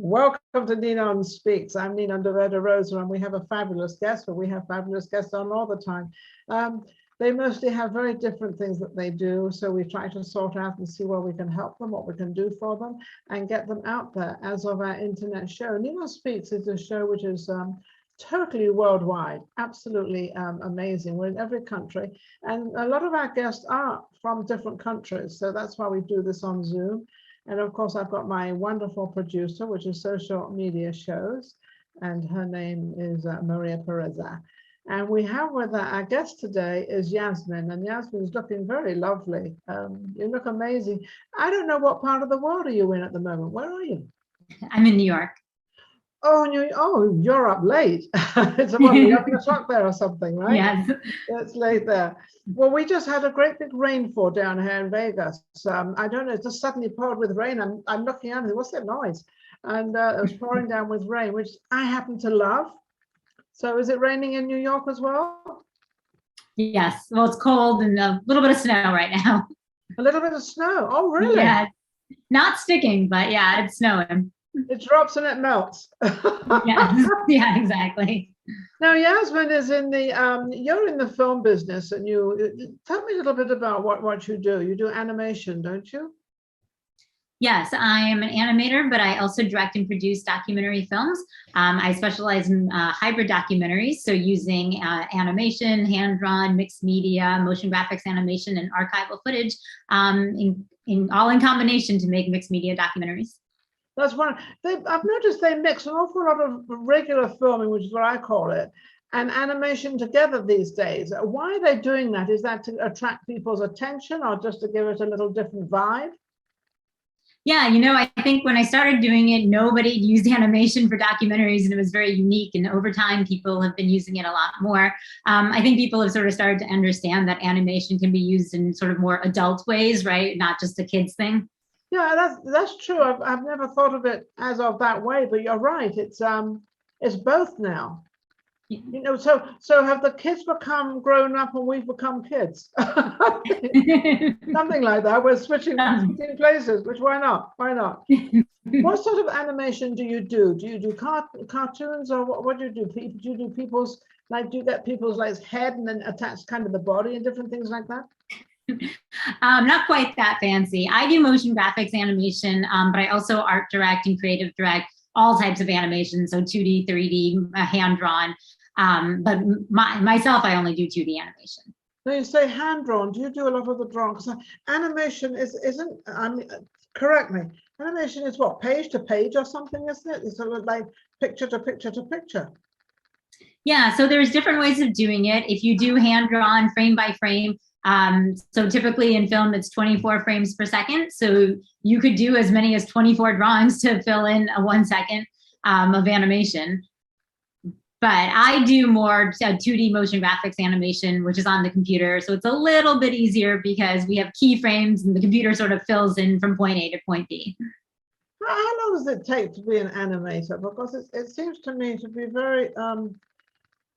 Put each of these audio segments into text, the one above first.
Welcome to NinonSpeaks. I'm Ninon Rosa, and we have a fabulous guest, but we have fabulous guests on all the time. They mostly have very different things that they do, so we try to sort out and see where we can help them, what we can do for them, and get them out there. As of our internet show, NinonSpeaks is a show which is totally worldwide, absolutely amazing. We're in every country, and a lot of our guests are from different countries, so that's why we do this on Zoom. And of course, I've got my wonderful producer, which is Social Media Shows, and her name is Maria Pureza. And we have with our guest today is Yasmin, and Yasmin is looking very lovely. You look amazing. I don't know what part of the world are you in at the moment. Where are you? I'm in New York. Oh, you're up late. It's about 11 o'clock there or something, right? Yes. It's late there. Well, we just had a great big rainfall down here in Vegas. I don't know, it just suddenly poured with rain. I'm looking at it, what's that noise? And it was pouring down with rain, which I happen to love. So is it raining in New York as well? Yes. Well, it's cold and a little bit of snow right now. A little bit of snow. Oh, really? Yeah. Not sticking, but yeah, it's snowing. It drops and it melts. Yeah, exactly. Now, Yasmin is in the, you're in the film business, and you, tell me a little bit about what you do. You do animation, don't you? Yes, I am an animator, but I also direct and produce documentary films. I specialize in hybrid documentaries, so using animation, hand-drawn, mixed media, motion graphics animation, and archival footage, all in combination to make mixed media documentaries. That's one. I've noticed they mix an awful lot of regular filming, which is what I call it, and animation together these days. Why are they doing that? Is that to attract people's attention, or just to give it a little different vibe? Yeah, you know, I think when I started doing it, nobody used animation for documentaries, and it was very unique. And over time, people have been using it a lot more. I think people have sort of started to understand that animation can be used in sort of more adult ways, right? Not just a kid's thing. Yeah, that's true. I've never thought of it as of that way, but you're right. It's both now. You know, so have the kids become grown up and we've become kids? Something like that. We're switching places, which why not? Why not? What sort of animation do you do? Do you do cartoons, or what do you do? Do you do people's, like, do you get people's like head and then attach kind of the body and different things like that? Not quite that fancy. I do motion graphics animation, but I also art direct and creative direct all types of animation. So 2D, 3D, hand-drawn. But myself, I only do 2D animation. Now you say hand-drawn. Do you do a lot of the drawing? Because animation isn't, I mean, correct me, animation is what, page to page or something, isn't it? It's sort of like picture to picture to picture. Yeah, so there's different ways of doing it. If you do hand-drawn frame by frame, so typically in film, it's 24 frames per second. So you could do as many as 24 drawings to fill in a 1 second of animation. But I do more 2D motion graphics animation, which is on the computer. So it's a little bit easier because we have keyframes and the computer sort of fills in from point A to point B. How long does it take to be an animator? Because it seems to me to be very,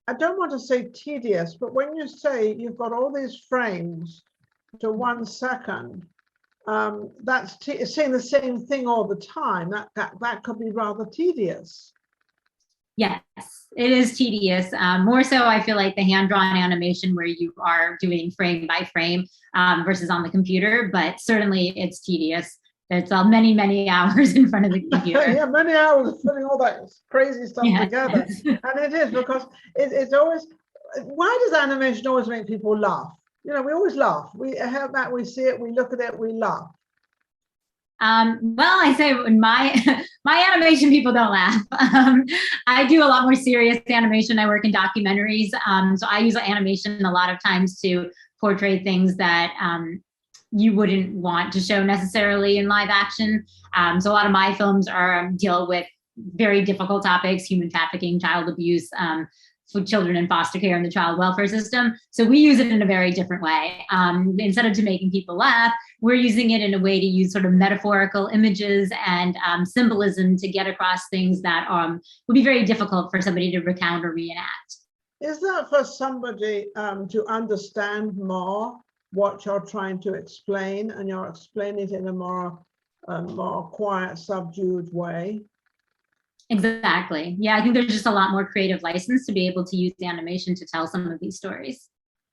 I don't want to say tedious, but when you say you've got all these frames to 1 second, that's saying the same thing all the time. That could be rather tedious. Yes, it is tedious. More so, I feel like the hand-drawn animation where you are doing frame by frame versus on the computer, but certainly it's tedious. It's many, many hours in front of the computer. Yeah, many hours putting all that crazy stuff together. And it is, because it's always, why does animation always make people laugh? You know, we always laugh. We have that, we see it, we look at it, we laugh. Well, I say my animation people don't laugh. I do a lot more serious animation. I work in documentaries. So I use animation a lot of times to portray things that you wouldn't want to show necessarily in live action. So a lot of my films deal with very difficult topics: human trafficking, child abuse, for children in foster care and the child welfare system. So we use it in a very different way. Instead of making people laugh, we're using it in a way to use sort of metaphorical images and symbolism to get across things that would be very difficult for somebody to recount or reenact. Is that for somebody to understand more what you're trying to explain, and you're explaining it in a more quiet, subdued way? Exactly. Yeah, I think there's just a lot more creative license to be able to use animation to tell some of these stories.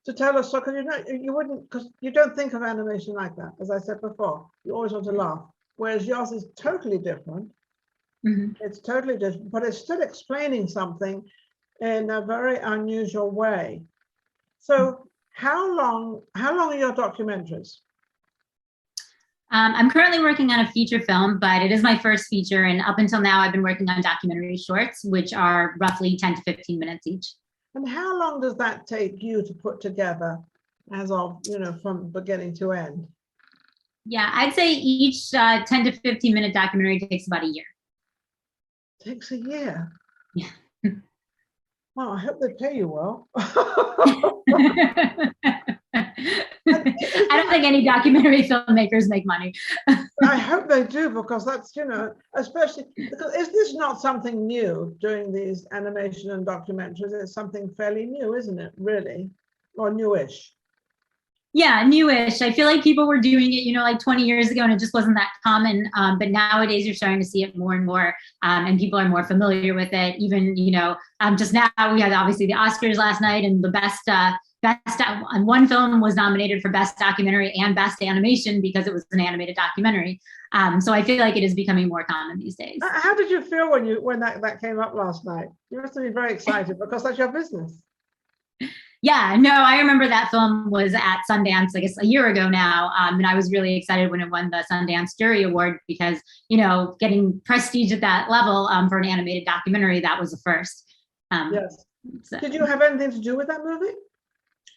To tell us, so because you wouldn't, because you don't think of animation like that, as I said before. You always want to laugh, whereas yours is totally different. Mm-hmm. It's totally different, but it's still explaining something in a very unusual way. So how long are your documentaries? I'm currently working on a feature film, but it is my first feature. And up until now, I've been working on documentary shorts, which are roughly 10 to 15 minutes each. And how long does that take you to put together as of, from beginning to end? Yeah, I'd say each 10 to 15 minute documentary takes about a year. Takes a year? Yeah. Well, I hope they pay you well. I don't think any documentary filmmakers make money. I hope they do, because that's, especially because is this not something new, doing these animation and documentaries? It's something fairly new, isn't it, really? Or newish? Yeah, newish. I feel like people were doing it, like 20 years ago, and it just wasn't that common. But nowadays, you're starting to see it more and more, and people are more familiar with it. Even, just now we had obviously the Oscars last night, and the best one film was nominated for best documentary and best animation because it was an animated documentary. So I feel like it is becoming more common these days. How did you feel when that came up last night? You must have been very excited because that's your business. Yeah, no, I remember that film was at Sundance, I guess a year ago now. And I was really excited when it won the Sundance Jury Award because, getting prestige at that level for an animated documentary, that was a first. Yes. So. Did you have anything to do with that movie?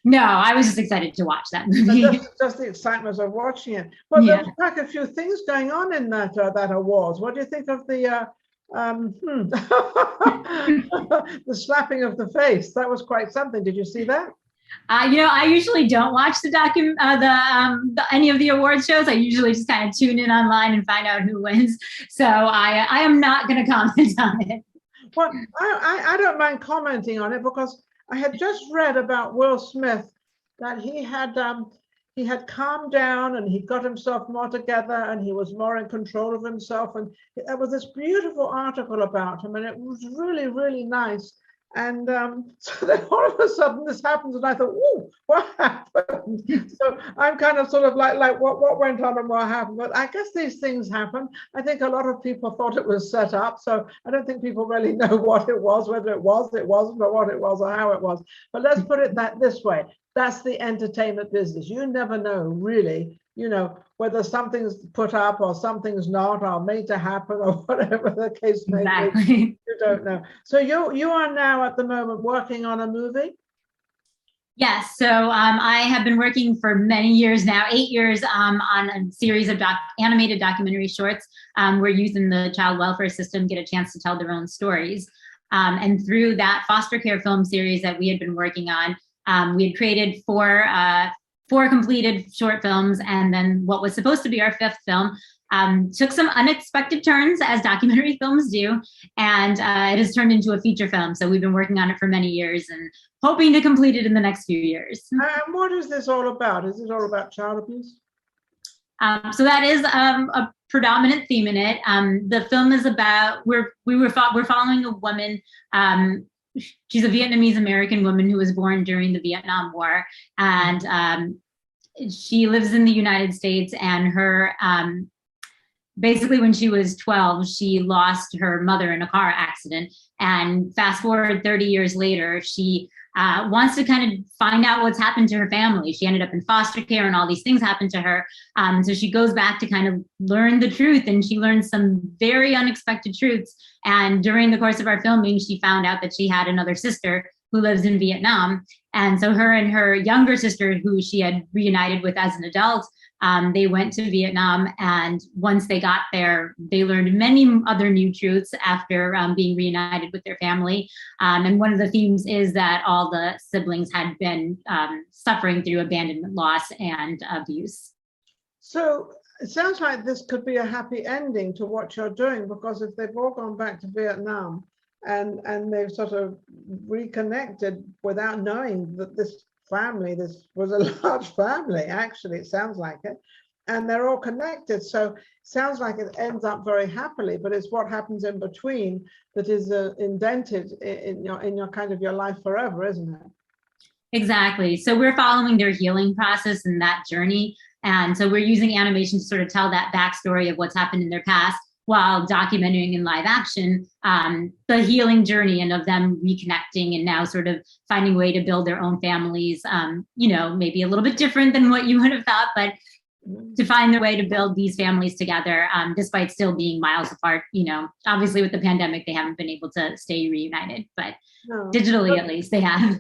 No, I was just excited to watch that movie. Just the excitement of watching it. Well, yeah. There was quite a few things going on in that awards. What do you think of the the slapping of the face? That was quite something. Did you see that? I usually don't watch any of the award shows. I usually just kind of tune in online and find out who wins. So I am not going to comment on it. Well, I don't mind commenting on it because I had just read about Will Smith that he had calmed down and he got himself more together and he was more in control of himself. And there was this beautiful article about him and it was really, really nice. And so then all of a sudden this happens and I thought, "Ooh, what happened?" So I'm kind of sort of like what went on and what happened. But I guess these things happen. I think a lot of people thought it was set up. So I don't think people really know what it was, whether it wasn't, or what it was, or how it was. But let's put it this way. That's the entertainment business. You never know, really, whether something's put up or something's not or made to happen or whatever the case may be. You don't know. So you are now at the moment working on a movie? Yes. So I have been working for many years now, 8 years, on a series of animated documentary shorts where youth in the child welfare system get a chance to tell their own stories. And through that foster care film series that we had been working on, we had created four completed short films, and then what was supposed to be our fifth film took some unexpected turns, as documentary films do, and it has turned into a feature film. So we've been working on it for many years and hoping to complete it in the next few years. And what is this all about? Is it all about child abuse? So that is a predominant theme in it. The film is about we're following a woman. She's a Vietnamese American woman who was born during the Vietnam War, and she lives in the United States. And her basically, when she was 12, she lost her mother in a car accident. And fast forward 30 years later, she wants to kind of find out what's happened to her family. She ended up in foster care and all these things happened to her. So she goes back to kind of learn the truth, and she learns some very unexpected truths. And during the course of our filming, she found out that she had another sister who lives in Vietnam. And so her and her younger sister, who she had reunited with as an adult, they went to Vietnam, and once they got there, they learned many other new truths after being reunited with their family. And one of the themes is that all the siblings had been suffering through abandonment, loss, and abuse. So it sounds like this could be a happy ending to what you're doing, because if they've all gone back to Vietnam and they've sort of reconnected without knowing that this family, this was a large family, actually, it sounds like it. and they're all connected. So sounds like it ends up very happily, but it's what happens in between that is indented in your kind of your life forever, isn't it? Exactly. So we're following their healing process and that journey. And so we're using animation to sort of tell that backstory of what's happened in their past while documenting in live action the healing journey and of them reconnecting and now sort of finding a way to build their own families, maybe a little bit different than what you would have thought, but to find their way to build these families together, despite still being miles apart. Obviously with the pandemic, they haven't been able to stay reunited, but digitally at least they have.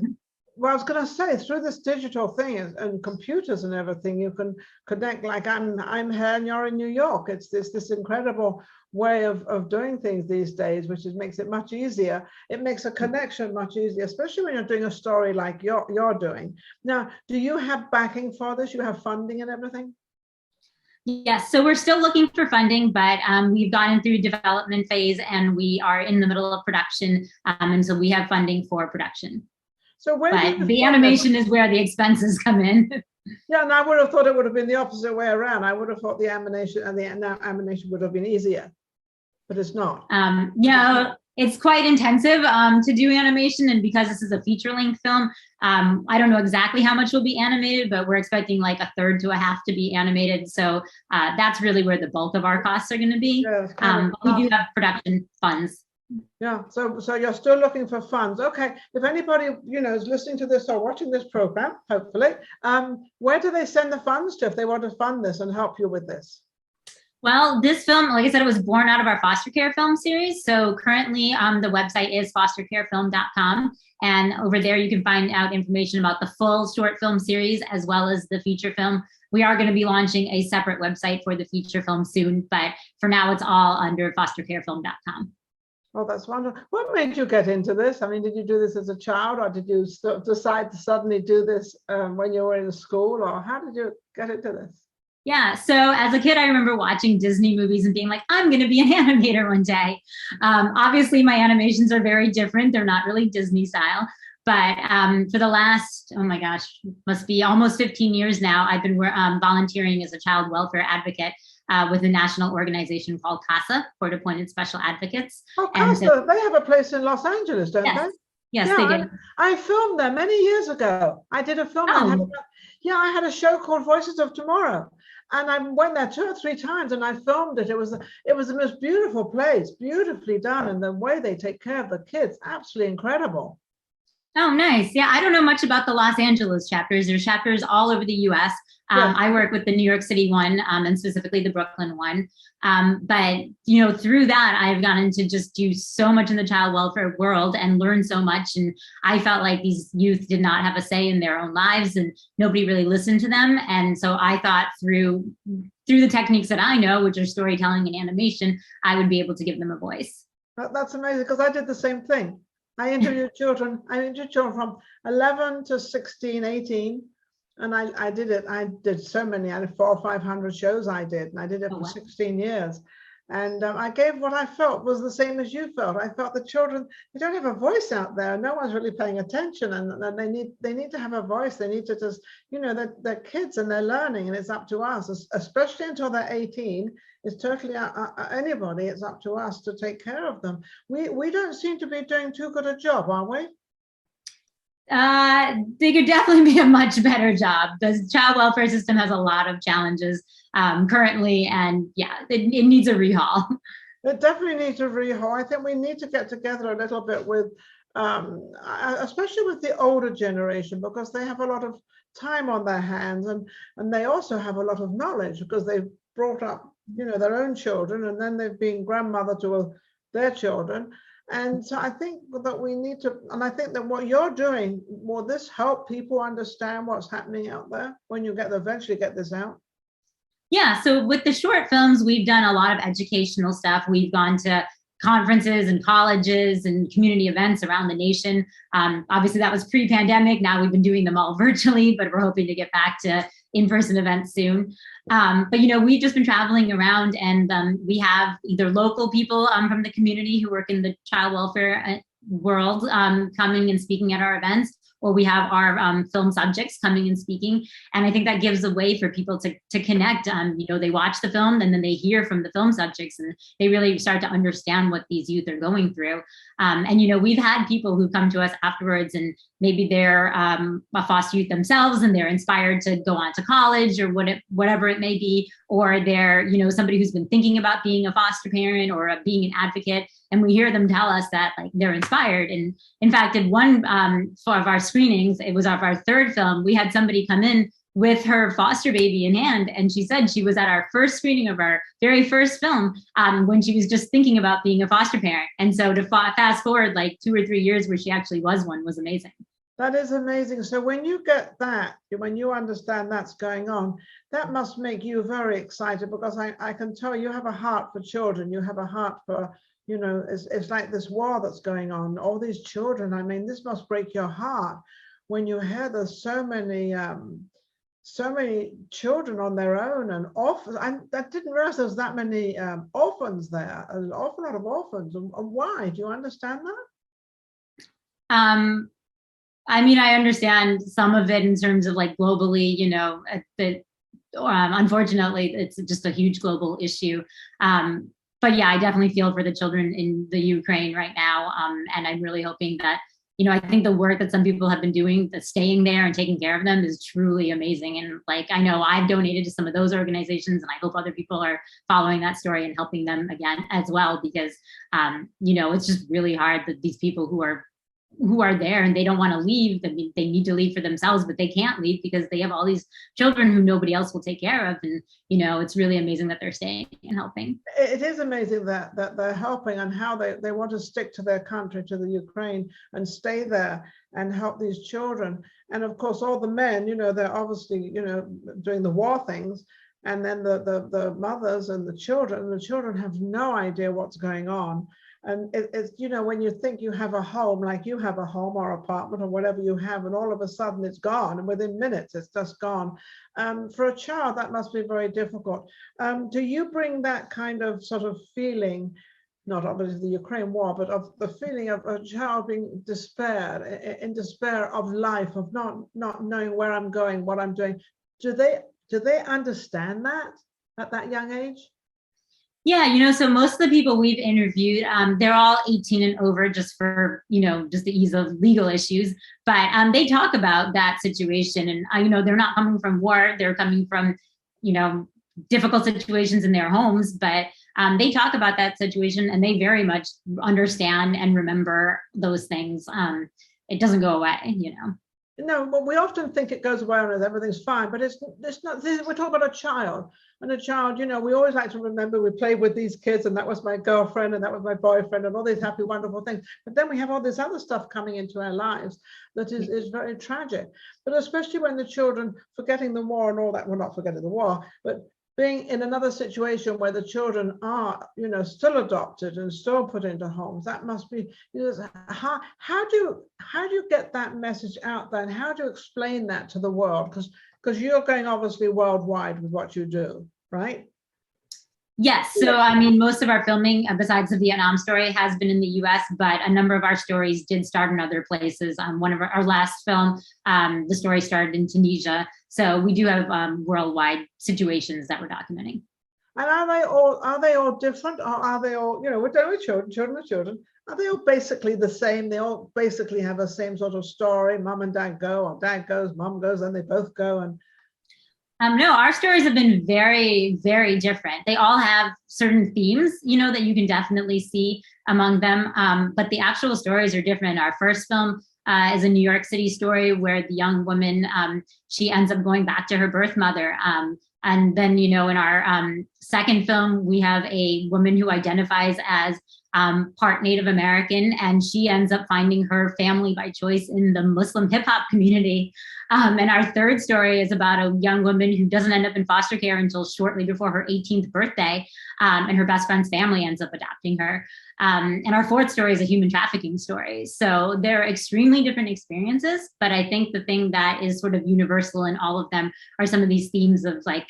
Well, I was going to say, through this digital thing and computers and everything, you can connect. Like I'm here and you're in New York. It's this incredible way of doing things these days, which makes it much easier. It makes a connection much easier, especially when you're doing a story like you're doing. Now, do you have backing for this? You have funding and everything? Yes, so we're still looking for funding, but we've gone through development phase and we are in the middle of production, and so we have funding for production. So but the animation is where the expenses come in. Yeah, and I would have thought it would have been the opposite way around. I would have thought the animation would have been easier, but it's not. It's quite intensive to do animation, and because this is a feature-length film, I don't know exactly how much will be animated, but we're expecting like a third to a half to be animated. So that's really where the bulk of our costs are going to be. Yeah, we do have production funds. Yeah, so you're still looking for funds. Okay, if anybody is listening to this or watching this program, hopefully, where do they send the funds to if they want to fund this and help you with this? Well, this film, like I said, it was born out of our foster care film series. So currently the website is fostercarefilm.com. And over there, you can find out information about the full short film series as well as the feature film. We are going to be launching a separate website for the feature film soon, but for now, it's all under fostercarefilm.com. Oh, that's wonderful. What made you get into this? I mean, did you do this as a child, or did you decide to suddenly do this when you were in school, or how did you get into this? Yeah, so as a kid, I remember watching Disney movies and being like, I'm going to be an animator one day. Obviously, my animations are very different. They're not really Disney style. But for the last, oh my gosh, must be almost 15 years now, I've been volunteering as a child welfare advocate with a national organization called CASA, Court Appointed Special Advocates. Oh, CASA, they have a place in Los Angeles, don't they? Yes, yeah, they do. I filmed there many years ago. I did a film. Oh. I had a show called Voices of Tomorrow. And I went there 2 or 3 times and I filmed it. It was the most beautiful place, beautifully done. And the way they take care of the kids, absolutely incredible. Oh, nice. Yeah, I don't know much about the Los Angeles chapters. There's chapters all over the US. Yeah. I work with the New York City one and specifically the Brooklyn one. But, through that, I've gotten to just do so much in the child welfare world and learn so much. And I felt like these youth did not have a say in their own lives and nobody really listened to them. And so I thought through the techniques that I know, which are storytelling and animation, I would be able to give them a voice. That's amazing, because I did the same thing. I interviewed children from 11 to 16, 18. And I did it. I did so many. I had 400 or 500 shows I did. And I did it for 16 years. And I gave what I felt was the same as you felt. I felt the children, they don't have a voice out there. No one's really paying attention. And they need to have a voice. They need to just, they're kids and they're learning. And it's up to us, especially until they're 18. It's totally anybody. It's up to us to take care of them. We don't seem to be doing too good a job, are we? They could definitely be a much better job. The child welfare system has a lot of challenges currently, and yeah, it needs a rehaul. It definitely needs a rehaul. I think we need to get together a little bit with, especially with the older generation, because they have a lot of time on their hands, and they also have a lot of knowledge because they've brought up, their own children, and then they've been grandmother to their children. And so I think that we need to, and I think that what you're doing, will this help people understand what's happening out there when you eventually get this out? Yeah, so with the short films, we've done a lot of educational stuff. We've gone to conferences and colleges and community events around the nation. Obviously, that was pre-pandemic. Now we've been doing them all virtually, but we're hoping to get back to in-person events soon. But we've just been traveling around, and we have either local people from the community who work in the child welfare world coming and speaking at our events, or we have our film subjects coming and speaking. And I think that gives a way for people to connect. They watch the film and then they hear from the film subjects and they really start to understand what these youth are going through. We've had people who come to us afterwards and maybe they're a foster youth themselves and they're inspired to go on to college or whatever it may be, or they're, somebody who's been thinking about being a foster parent or being an advocate. And we hear them tell us that like they're inspired. And in fact, at one of our screenings, it was of our third film, we had somebody come in with her foster baby in hand. And she said she was at our first screening of our very first film when she was just thinking about being a foster parent. And so to fast forward like 2 or 3 years where she actually was one was amazing. That is amazing. So when you get that, when you understand that's going on, that must make you very excited, because I can tell you have a heart for children. You have a heart for, it's like this war that's going on, all these children. I mean, this must break your heart when you hear there's so many children on their own and orphans. I didn't realize there was that many orphans there, an awful lot of orphans. And why? Do you understand that? I understand some of it in terms of like globally, unfortunately, it's just a huge global issue. But yeah, I definitely feel for the children in the Ukraine right now. And I'm really hoping that, I think the work that some people have been doing, that staying there and taking care of them is truly amazing. And like, I know I've donated to some of those organizations and I hope other people are following that story and helping them again as well, because, it's just really hard that these people who are there and they don't want to leave. I mean, they need to leave for themselves, but they can't leave because they have all these children who nobody else will take care of. And, it's really amazing that they're staying and helping. It is amazing that they're helping and how they want to stick to their country, to the Ukraine, and stay there and help these children. And of course, all the men, they're obviously, doing the war things. And then the mothers and the children have no idea what's going on. And it's, when you think you have a home, like you have a home or apartment or whatever you have, and all of a sudden it's gone, and within minutes it's just gone. For a child, that must be very difficult. Do you bring that kind of sort of feeling, not obviously the Ukraine war, but of the feeling of a child being in despair of life, of not knowing where I'm going, what I'm doing? Do they understand that at that young age? Yeah, so most of the people we've interviewed, they're all 18 and over, just for, just the ease of legal issues. But they talk about that situation, and they're not coming from war; they're coming from, difficult situations in their homes. But they talk about that situation, and they very much understand and remember those things. It doesn't go away, No, but we often think it goes away and everything's fine, but it's not. We're talking about a child. And a child, we always like to remember we played with these kids and that was my girlfriend and that was my boyfriend and all these happy, wonderful things. But then we have all this other stuff coming into our lives that is very tragic. But especially when the children, forgetting the war and all that, well, not forgetting the war, but being in another situation where the children are, still adopted and still put into homes, that must be, how do you get that message out there, and how do you explain that to the world? Because you're going obviously worldwide with what you do, right? Yes. So, most of our filming, besides the Vietnam story, has been in the US, but a number of our stories did start in other places. One of our last film, the story started in Tunisia. So we do have worldwide situations that we're documenting. And are they all different, or are they all, we're dealing with children are children. Are they all basically the same? They all basically have the same sort of story. Mom and dad go, or dad goes, mom goes, and they both go. And no, our stories have been very, very different. They all have certain themes, that you can definitely see among them. But the actual stories are different. Our first film is a New York City story where the young woman, she ends up going back to her birth mother. And then, in our second film, we have a woman who identifies as part Native American, and she ends up finding her family by choice in the Muslim hip hop community. And our third story is about a young woman who doesn't end up in foster care until shortly before her 18th birthday, and her best friend's family ends up adopting her. And our fourth story is a human trafficking story. So they're extremely different experiences, but I think the thing that is sort of universal in all of them are some of these themes of like,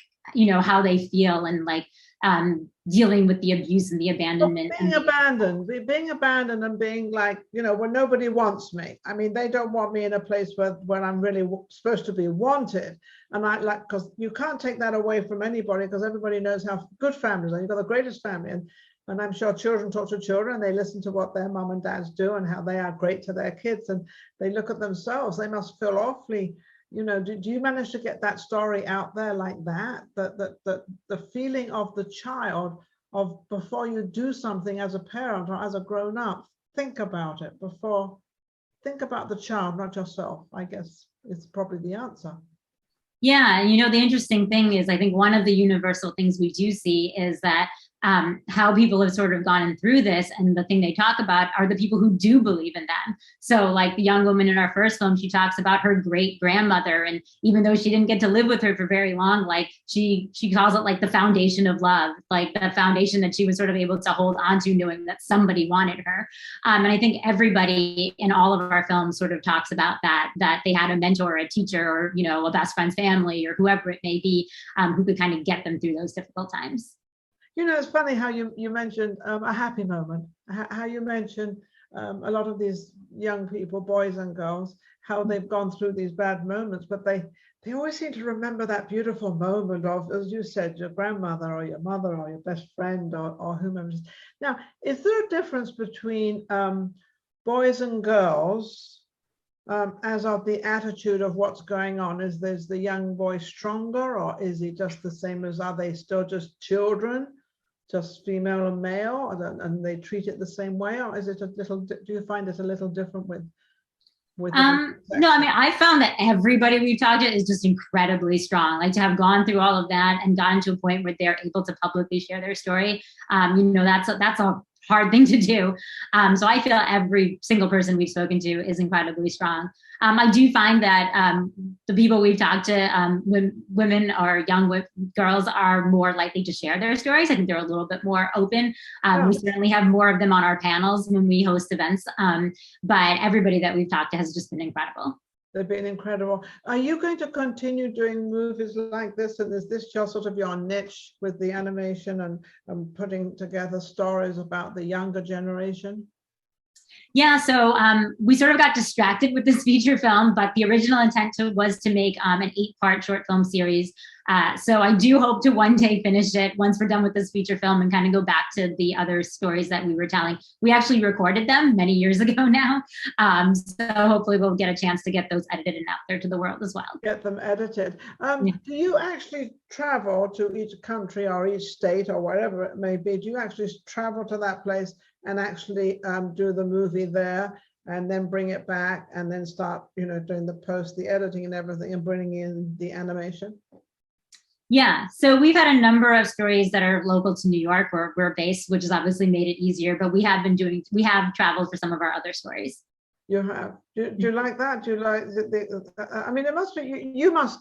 how they feel and like dealing with the abuse and the abandonment. Being abandoned and being like, you know, when nobody wants me. I mean, they don't want me in a place where I'm really supposed to be wanted. And I like, because you can't take that away from anybody, because everybody knows how good families are. You've got the greatest family. And I'm sure children talk to children, and they listen to what their mom and dads do and how they are great to their kids. And they look at themselves. They must feel awfully, you know, do you manage to get that story out there like that? That the feeling of the child of, before you do something as a parent or as a grown up, think about it before, think about the child, not yourself, I guess is probably the answer. Yeah, you know, the interesting thing is, I think one of the universal things we do see is that how people have sort of gone through this, and the thing they talk about are the people who do believe in them. So like the young woman in our first film, she talks about her great grandmother, and even though she didn't get to live with her for very long, like she calls it like the foundation of love, like the foundation that she was sort of able to hold on to, knowing that somebody wanted her. And I think everybody in all of our films sort of talks about that they had a mentor, a teacher, or, you know, a best friend's family, or whoever it may be, who could kind of get them through those difficult times. You know, it's funny how you mentioned a happy moment, how you mentioned a lot of these young people, boys and girls, how they've gone through these bad moments, but they always seem to remember that beautiful moment of, as you said, your grandmother or your mother or your best friend or whomever. Now, is there a difference between boys and girls as of the attitude of what's going on? Is the young boy stronger, or is he just the same as, are they still just children? Just female and male, and they treat it the same way, or is it a little? Do you find it a little different with? No, I mean, I found that everybody we've talked to is just incredibly strong. Like, to have gone through all of that and gotten to a point where they're able to publicly share their story, you know, that's a hard thing to do. So I feel every single person we've spoken to is incredibly strong. I do find that the people we've talked to, women or young girls, are more likely to share their stories. I think they're a little bit more open. We certainly have more of them on our panels when we host events, but everybody that we've talked to has just been incredible. They've been incredible. Are you going to continue doing movies like this? And is this your sort of your niche with the animation and putting together stories about the younger generation? Yeah, so we sort of got distracted with this feature film, but the original intent was to make an 8-part short film series. So I do hope to one day finish it once we're done with this feature film and kind of go back to the other stories that we were telling. We actually recorded them many years ago now. So hopefully we'll get a chance to get those edited and out there to the world as well. Get them edited. Do you actually travel to each country or each state or wherever it may be? Do you actually travel to that place and actually do the movie there, and then bring it back and then start, you know, doing the editing and everything, and bringing in the animation? Yeah, so we've had a number of stories that are local to New York, where we're based, which has obviously made it easier, but we have traveled for some of our other stories. You have. Do you like that? Do you like I mean, it must be, you must,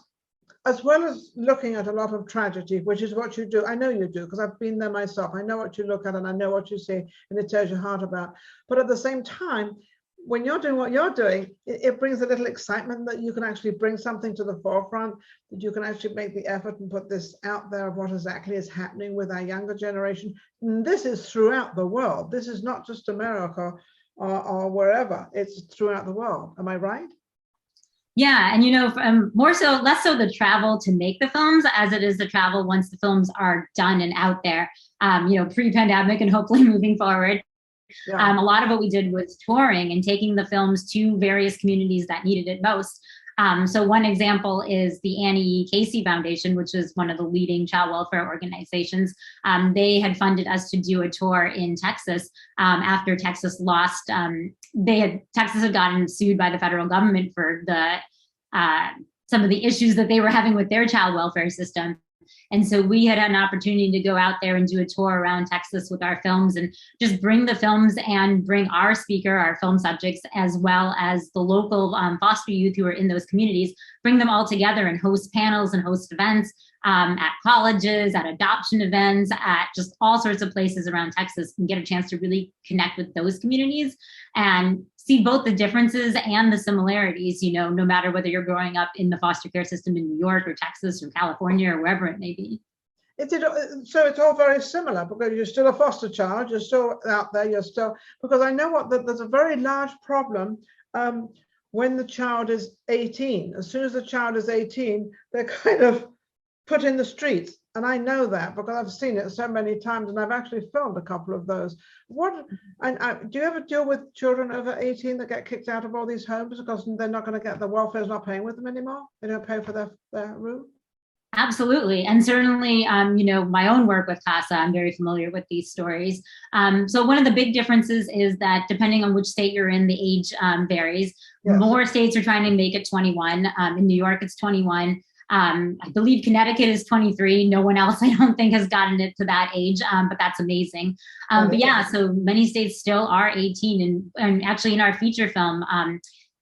as well as looking at a lot of tragedy, which is what you do. I know you do, because I've been there myself. I know what you look at and I know what you see, and it tears your heart about. But at the same time, when you're doing what you're doing, it brings a little excitement that you can actually bring something to the forefront, that you can actually make the effort and put this out there of what exactly is happening with our younger generation. And this is throughout the world. This is not just America or wherever. It's throughout the world. Am I right? Yeah, and you know, less so the travel to make the films as it is the travel once the films are done and out there, you know, pre-pandemic and hopefully moving forward. Yeah. A lot of what we did was touring and taking the films to various communities that needed it most. So one example is the Annie Casey Foundation, which is one of the leading child welfare organizations. They had funded us to do a tour in Texas after Texas lost. Texas had gotten sued by the federal government for some of the issues that they were having with their child welfare system. And so we had an opportunity to go out there and do a tour around Texas with our films and just bring the films and bring our speaker, our film subjects, as well as the local foster youth who are in those communities, bring them all together and host panels and host events at colleges, at adoption events, at just all sorts of places around Texas, and get a chance to really connect with those communities and see both the differences and the similarities, you know, no matter whether you're growing up in the foster care system in New York or Texas or California or wherever it may be. So it's all very similar, because you're still a foster child, you're still out there, you're still, because I know there's a very large problem when the child is 18. As soon as the child is 18, they're kind of put in the streets. And I know that because I've seen it so many times, and I've actually filmed a couple of those. Do you ever deal with children over 18 that get kicked out of all these homes because they're not going to get, the welfare's not paying with them anymore? They don't pay for their room? Absolutely. And certainly, my own work with CASA, I'm very familiar with these stories. So one of the big differences is that depending on which state you're in, the age varies. Yes. More states are trying to make it 21. In New York, it's 21. I believe Connecticut is 23. No one else, I don't think, has gotten it to that age, but that's amazing. But yeah, so many states still are 18. And actually in our feature film,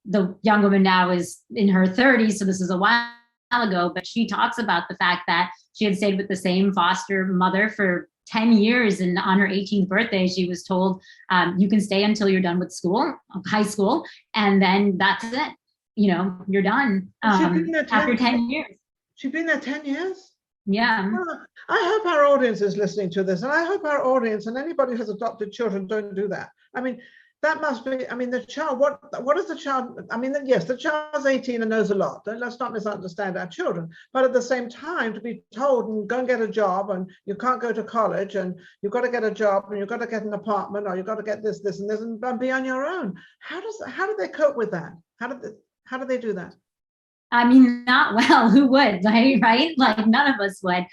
the young woman now is in her 30s, so this is a while ago, but she talks about the fact that she had stayed with the same foster mother for 10 years, and on her 18th birthday she was told, you can stay until you're done with school, high school, and then that's it, you're done. After 10 years. She's been there 10 years? Yeah. I hope our audience is listening to this, and I hope our audience and anybody who has adopted children don't do that. I mean, that must be, the child, what is the child? Yes, the child's 18 and knows a lot. Let's not misunderstand our children. But at the same time, to be told, and go and get a job, and you can't go to college, and you've got to get a job, and you've got to get an apartment, or you've got to get this, and this, and be on your own. How do they cope with that? How do they do that? Not well. Who would, right? Like, none of us would.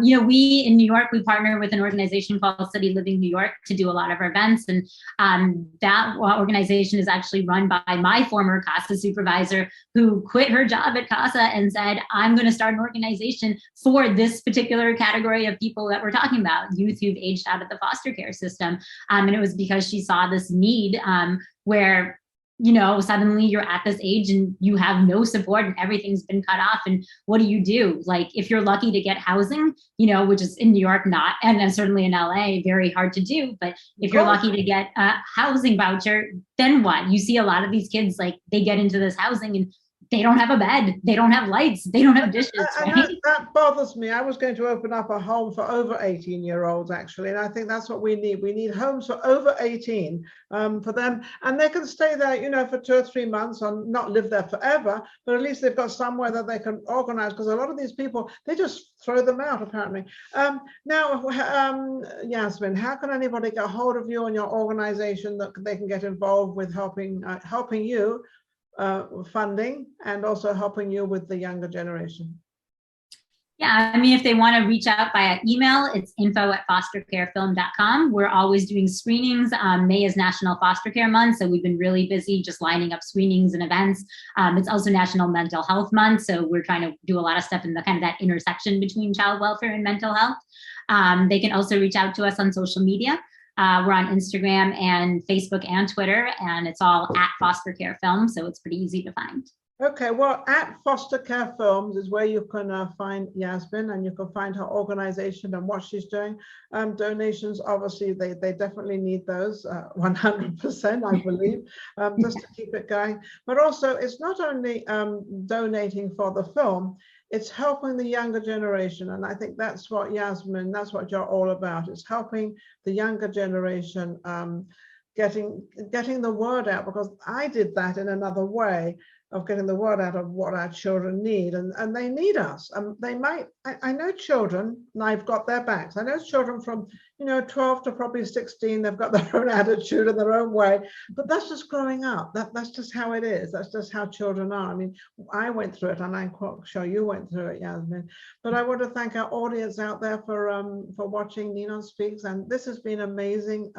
We in New York, we partner with an organization called City Living New York to do a lot of our events. And that organization is actually run by my former CASA supervisor, who quit her job at CASA and said, I'm going to start an organization for this particular category of people that we're talking about, youth who've aged out of the foster care system. And it was because she saw this need where suddenly you're at this age and you have no support and everything's been cut off. And what do you do? Like, if you're lucky to get housing, which is in New York, not, and then certainly in LA, very hard to do. But if you're lucky to get a housing voucher, then what? You see a lot of these kids, like, they get into this housing and they don't have a bed, they don't have lights, they don't have dishes. Right? That bothers me. I was going to open up a home for over 18-year-olds, actually, and I think that's what we need. We need homes for over 18 for them, and they can stay there, for 2 or 3 months, and not live there forever, but at least they've got somewhere that they can organize, because a lot of these people, they just throw them out, apparently. Now, Yasmin, how can anybody get hold of you and your organization that they can get involved with helping you funding, and also helping you with the younger generation? Yeah, if they want to reach out via email, it's info@fostercarefilm.com. We're always doing screenings. May is National Foster Care Month, so we've been really busy just lining up screenings and events. It's also National Mental Health Month, so we're trying to do a lot of stuff in the kind of that intersection between child welfare and mental health. They can also reach out to us on social media. We're on Instagram and Facebook and Twitter, and it's all @fostercarefilm, so it's pretty easy to find. Okay, well, @fostercarefilms is where you can find Yasmin, and you can find her organization and what she's doing. Donations, obviously, they definitely need those, 100%, I believe, just to keep it going. But also, it's not only donating for the film, it's helping the younger generation. And I think that's what Yasmin, that's what you're all about. It's helping the younger generation, getting the word out, because I did that in another way, of getting the word out of what our children need, and they need us. They might, I know children, and I've got their backs. I know children from 12 to probably 16, they've got their own attitude and their own way, but that's just growing up. That's just how it is. That's just how children are. I went through it, and I'm quite sure you went through it, Yasmin. But I want to thank our audience out there for watching NinonSpeaks, and this has been amazing,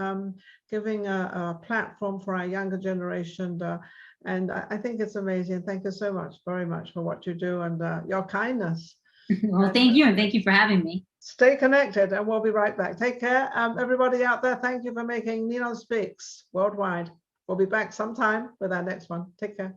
giving a platform for our younger generation. And I think it's amazing. Thank you so much, very much, for what you do and your kindness. Well, thank you, and thank you for having me. Stay connected, and we'll be right back. Take care. Everybody out there, thank you for making NinonSpeaks worldwide. We'll be back sometime with our next one. Take care.